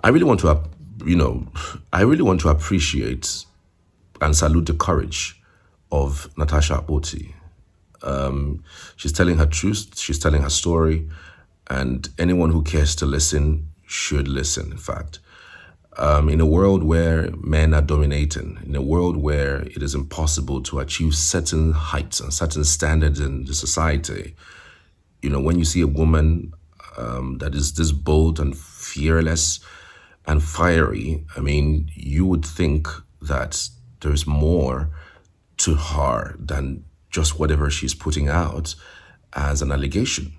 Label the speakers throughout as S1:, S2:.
S1: I really want to, I really want to appreciate and salute the courage of Natasha Akpoti. She's telling her truth, she's telling her story, and anyone who cares to listen should listen, in fact. In a world where men are dominating, in a world where it is impossible to achieve certain heights and certain standards in the society, when you see a woman that is this bold and fearless and fiery, I mean, you would think that there's more to her than just whatever she's putting out as an allegation.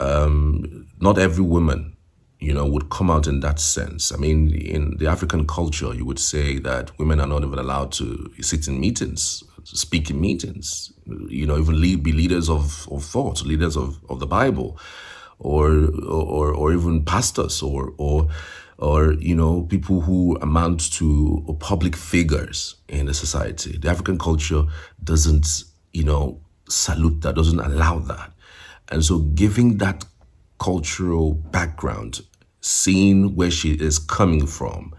S1: Not every woman, would come out in that sense. I mean, in the African culture, you would say that women are not even allowed to sit in meetings, speak in meetings, even be leaders of thought, leaders of the Bible, or even pastors, or people who amount to public figures in the society. The African culture doesn't salute that, doesn't allow that. And so giving that cultural background, seeing where she is coming from,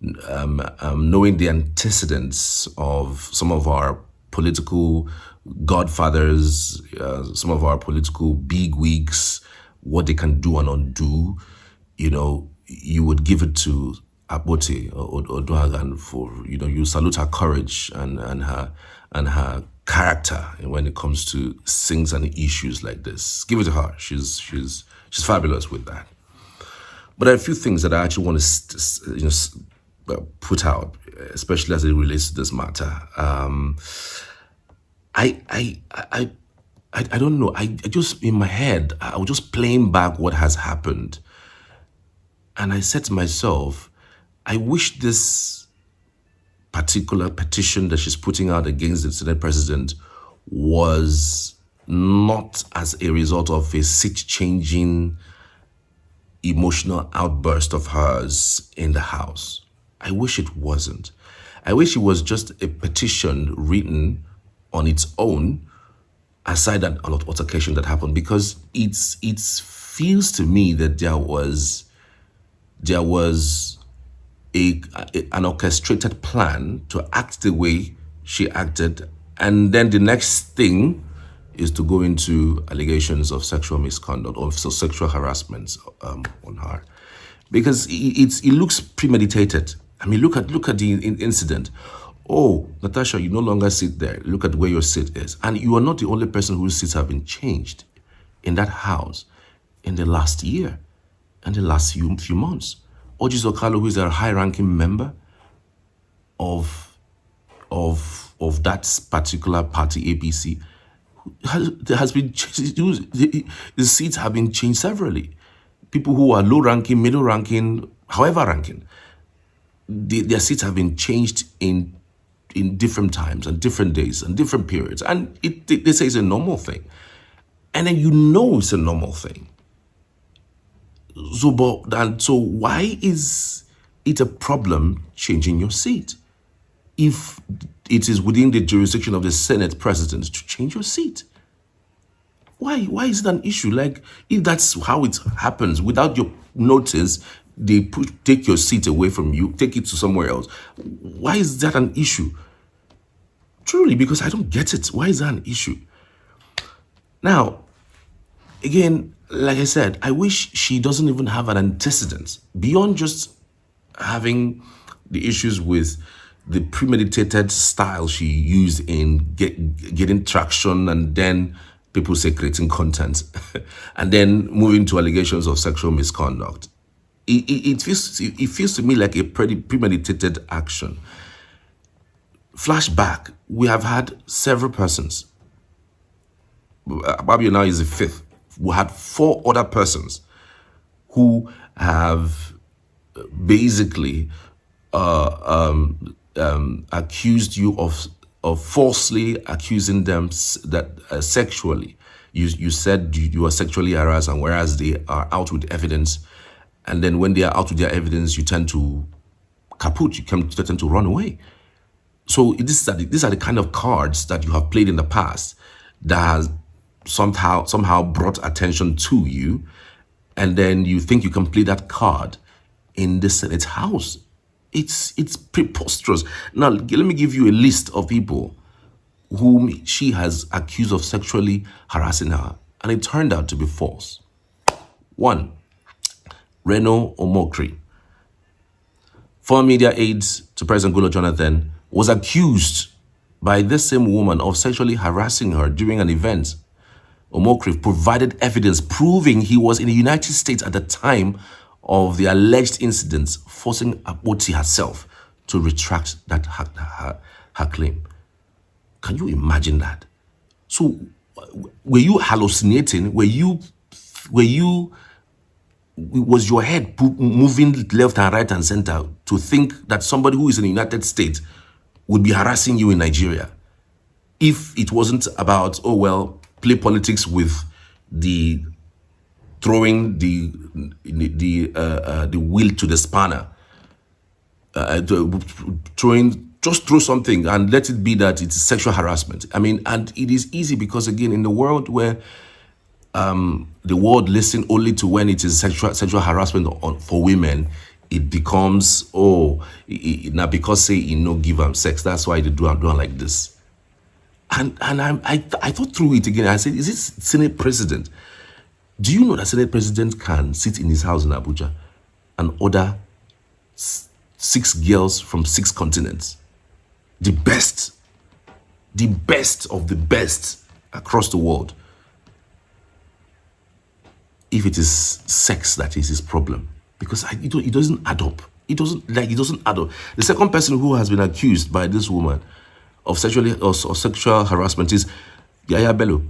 S1: knowing the antecedents of some of our political godfathers, some of our political bigwigs, what they can do and undo, you would give it to Akpoti or Duagan for, you salute her courage and her character when it comes to things and issues like this. Give it to her. She's fabulous with that. But there are a few things that I actually want to put out, especially as it relates to this matter. I don't know. I just, in my head, I was just playing back what has happened. And I said to myself, I wish this particular petition that she's putting out against the Senate president was not as a result of a seat-changing emotional outburst of hers in the House. I wish it wasn't. I wish it was just a petition written on its own, aside an altercation that happened, because it feels to me that there was an orchestrated plan to act the way she acted, and then the next thing is to go into allegations of sexual misconduct or sexual harassment on her, because it looks premeditated. I mean, look at the incident. Oh, Natasha, you no longer sit there. Look at where your seat is, and you are not the only person whose seats have been changed in that house in the last year and the last few months. Ojis Okalo, who is a high-ranking member of that particular party, APC, there has been the seats have been changed severally. People who are low-ranking, middle-ranking, however ranking, their seats have been changed in different times and different days and different periods, and they say it's a normal thing, and then it's a normal thing. So why is it a problem changing your seat if it is within the jurisdiction of the Senate president to change your seat? Why is it an issue? Like, if that's how it happens, without your notice, they take your seat away from you, take it to somewhere else. Why is that an issue? Truly, because I don't get it. Why is that an issue? Now, again, like I said, I wish she doesn't even have an antecedent beyond just having the issues with the premeditated style she used in getting traction, and then people say creating content, and then moving to allegations of sexual misconduct. It feels to me like a pretty premeditated action. Flashback, we have had several persons. Akpabio now is the fifth. We had 4 other persons who have basically accused you of falsely accusing them that sexually. You said you are sexually harassed, and whereas they are out with evidence, and then when they are out with their evidence, you tend to kaput, you tend to run away. So these are the kind of cards that you have played in the past that has somehow brought attention to you, and then you think you can play that card in the Senate House. It's preposterous. Now, let me give you a list of people whom she has accused of sexually harassing her, and it turned out to be false. One, Reno Omokri, former media aide to President Goodluck Jonathan, was accused by this same woman of sexually harassing her during an event. Omokri provided evidence proving he was in the United States at the time of the alleged incidents, forcing Akpoti herself to retract that her claim. Can you imagine that? So, were you hallucinating? Was your head moving left and right and center to think that somebody who is in the United States would be harassing you in Nigeria? If it wasn't about, oh well, play politics with the throwing the wheel to the spanner, throw something and let it be that it's sexual harassment. I mean, and it is easy because again, in the world where the world listen only to when it is sexual harassment for women, it becomes now because say give them sex, that's why they do like this. And I thought through it again. I said, is this Senate president? Do you know that Senate president can sit in his house in Abuja and order 6 girls from 6 continents, the best of the best across the world? If it is sex that is his problem, because it doesn't add up. It doesn't add up. The second person who has been accused by this woman of sexual harassment is Yaya Bello,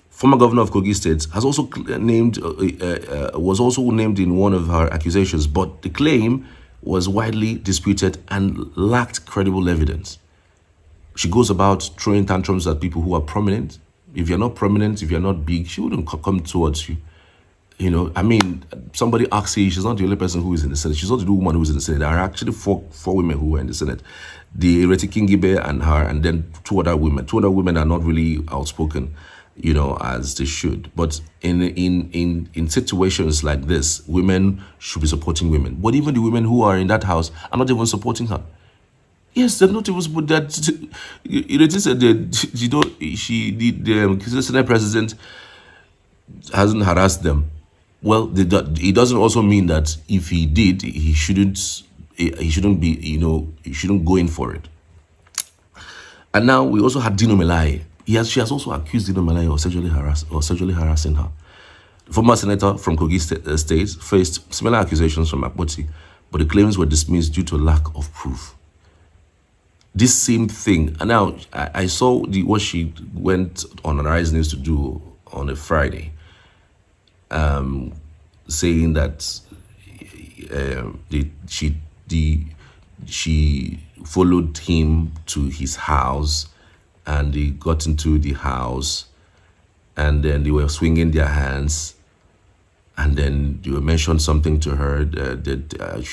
S1: former governor of Kogi State, has also was also named in one of her accusations, but the claim was widely disputed and lacked credible evidence. She goes about throwing tantrums at people who are prominent. If you're not prominent, if you're not big, she wouldn't come towards you. I mean, somebody asks her, she's not the only person who is in the Senate. She's not the only woman who is in the Senate. There are actually four women who were in the Senate. The Ireti Kingibe and her, and then 2 other women. 2 other women are not really outspoken, as they should. But in situations like this, women should be supporting women. But even the women who are in that house are not even supporting her. Yes, they're not even supporting that. Ireti said that the Senate president hasn't harassed them. Well, it doesn't also mean that if he did, he shouldn't be, he shouldn't go in for it. And now we also had Dino Melai. She has also accused Dino Melai of sexually harassing her. The former senator from Kogi State faced similar accusations from Akpoti, but the claims were dismissed due to lack of proof. This same thing, and now I saw what she went on Arise News to do on a Friday, saying that she followed him to his house, and they got into the house, and then they were swinging their hands, and then they mentioned something to her that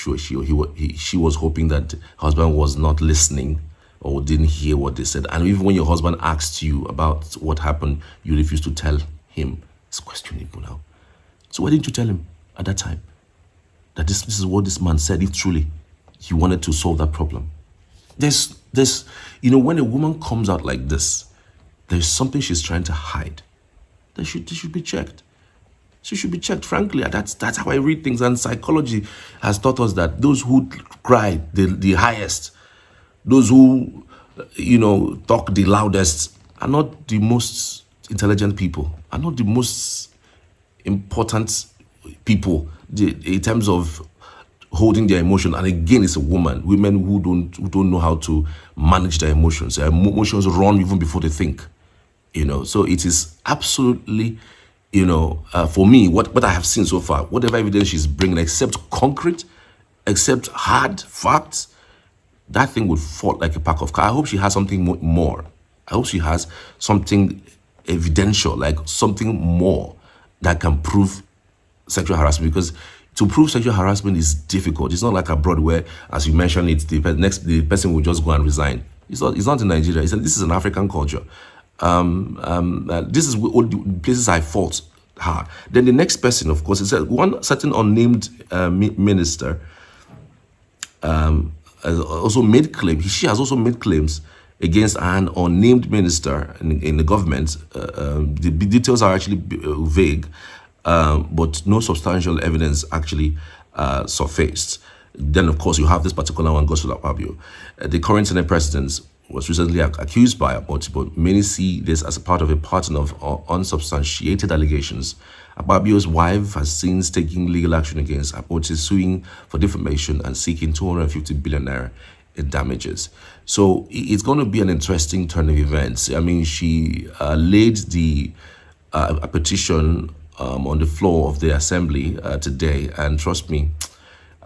S1: she was hoping that her husband was not listening or didn't hear what they said. And even when your husband asked you about what happened, you refused to tell him. It's questionable now. So why didn't you tell him at that time that this is what this man said, if truly he wanted to solve that problem? There's when a woman comes out like this, there's something she's trying to hide. They should be checked. She should be checked, frankly. That's how I read things. And psychology has taught us that those who cry the highest, those who, talk the loudest, are not the most intelligent people, are not the most important people in terms of holding their emotion. And again, it's a woman. Women who don't know how to manage their emotions. Their emotions run even before they think. So it is absolutely, for me, what I have seen so far, whatever evidence she's bringing, except concrete, except hard facts, that thing would fall like a pack of cards. I hope she has something more. I hope she has something evidential, like something more that can prove sexual harassment, because to prove sexual harassment is difficult. It's not like abroad where, as you mentioned, the person will just go and resign. It's not in Nigeria. This is an African culture. This is all the places I fought Then the next person, of course, is one certain unnamed minister has also made claims. She has also made claims against an unnamed minister in the government. The details are actually vague, but no substantial evidence actually surfaced. Then, of course, you have this particular one, Godswill Akpabio. The current Senate President was recently accused by Akpoti, but many see this as a part of a pattern of unsubstantiated allegations. Akpabio's wife has since taken legal action against Akpoti, suing for defamation and seeking 250 billion naira in damages. So it's going to be an interesting turn of events. I mean, she laid a petition on the floor of the assembly today, and trust me,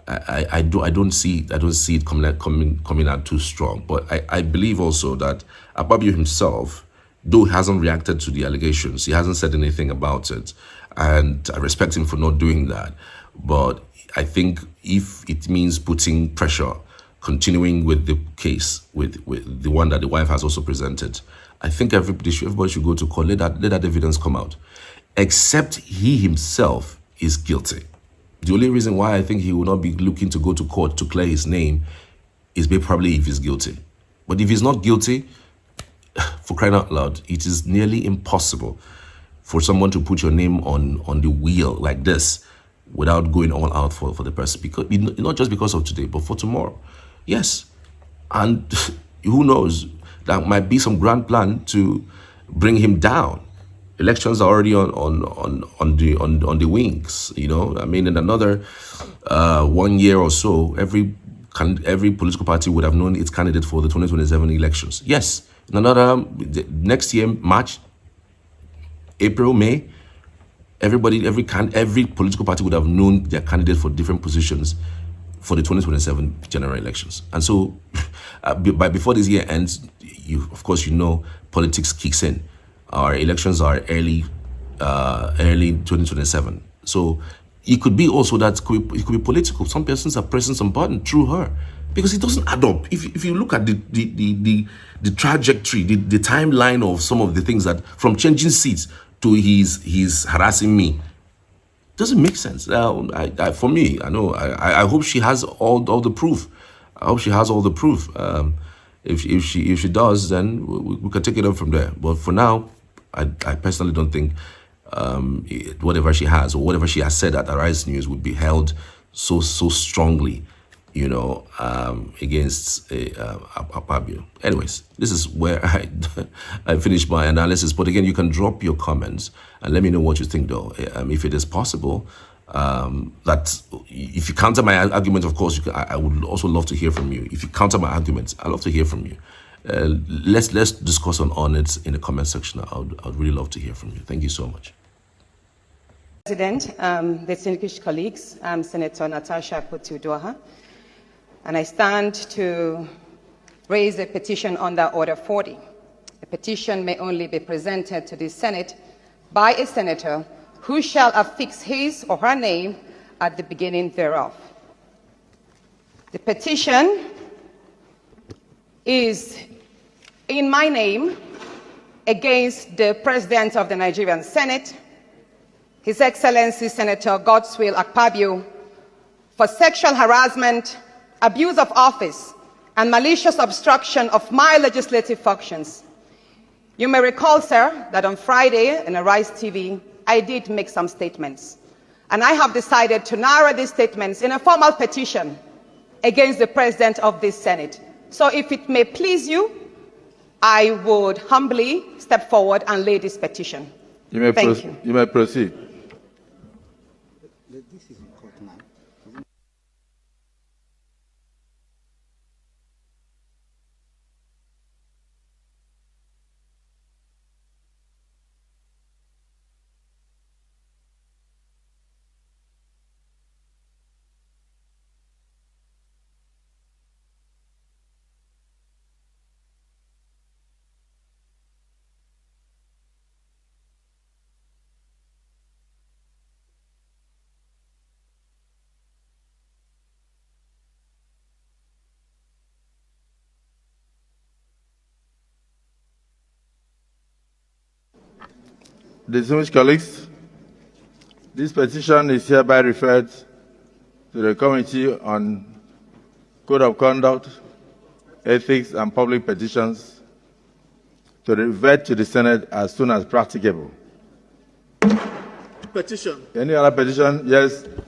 S1: I don't see it coming out too strong. But I believe also that Akpabio himself, though he hasn't reacted to the allegations, he hasn't said anything about it, and I respect him for not doing that. But I think if it means putting pressure, continuing with the case, with the one that the wife has also presented, I think everybody should go to court. Let that evidence come out, except he himself is guilty. The only reason why I think he will not be looking to go to court to clear his name is probably if he's guilty. But if he's not guilty, for crying out loud, it is nearly impossible for someone to put your name on the wheel like this without going all out for the person. Because not just because of today, but for tomorrow. Yes. And who knows, that might be some grand plan to bring him down. Elections are already on the wings. You know, I mean, in another 1 year or so, every political party would have known its candidate for the 2027 elections. Yes, in another next year, March, April, May, every political party would have known their candidate for different positions for the 2027 general elections. And so, before this year ends, of course, politics kicks in. Our elections are early 2027. So it could be also that it could be political. Some persons are pressing some button through her because it doesn't add up. If you look at the trajectory, the timeline of some of the things that from changing seats to he's harassing me, doesn't make sense. For me, I hope she has all the proof. I hope she has all the proof. If she does, then we can take it up from there. But for now, I personally don't think whatever she has or whatever she has said at Arise News would be held so strongly, against Akpabio. Anyways, this is where I finished my analysis. But again, you can drop your comments and let me know what you think, though. If it is possible, that if you counter my argument, of course, I would also love to hear from you. If you counter my argument, I'd love to hear from you. Let's discuss on it in the comment section. I'd really love to hear from you. Thank you so much.
S2: President, distinguished colleagues, I'm Senator Natasha Akpoti, and I stand to raise a petition under Order 40. A petition may only be presented to the Senate by a senator who shall affix his or her name at the beginning thereof. The petition is in my name against the President of the Nigerian Senate, His Excellency Senator Godswill Akpabio, for sexual harassment, abuse of office, and malicious obstruction of my legislative functions. You may recall, sir, that on Friday in Arise TV, I did make some statements. And I have decided to narrow these statements in a formal petition against the President of this Senate. So if it may please you, I would humbly step forward and lay this petition. Thank you.
S3: You may proceed.
S4: This is in court now.
S3: Distinguished colleagues, This petition is hereby referred to the Committee on Code of Conduct, Ethics and Public Petitions to revert to the Senate as soon as practicable.
S4: Petition.
S3: Any other petition? Yes.